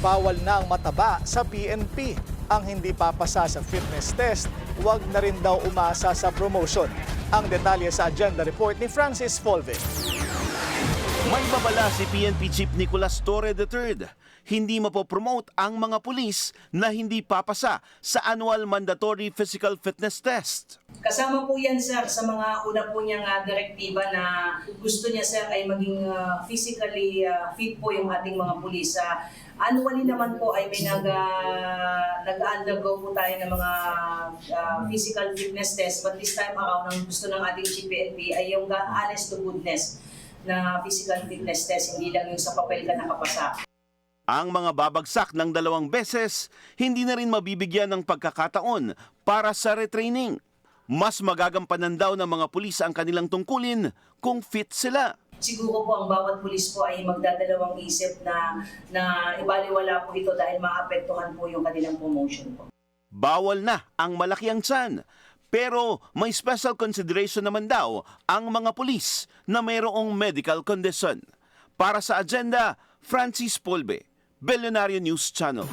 Bawal na ang mataba sa PNP. Ang hindi papasa sa fitness test, huwag na rin daw umasa sa promotion. Ang detalye sa agenda report ni Francis Folve. May babala si PNP Chief Nicolas Torre III. Hindi mapopromote ang mga pulis na hindi papasa sa annual mandatory physical fitness test. Kasama po yan, sir, sa mga una po niyang direktiba na gusto niya, sir, ay maging physically fit po yung ating mga pulis. Annually naman po ay may nag-undergo po tayo ng mga physical fitness test. But this time around, ang gusto ng ating Chief PNP ay yung honest to goodness na physical fitness test, hindi lang yung sa papel ka nakapasa. Ang mga babagsak ng 2 beses, hindi na rin mabibigyan ng pagkakataon para sa retraining. Mas magagampanan daw ng mga pulis ang kanilang tungkulin kung fit sila. Siguro po ang bawat pulis po ay magdadalawang isip na ibaliwala po ito dahil maapektuhan po yung kanilang promotion po. Bawal na ang malaki ang tiyan. Pero may special consideration naman daw ang mga pulis na mayroong medical condition. Para sa agenda, Francis Polve, Billionaire News Channel.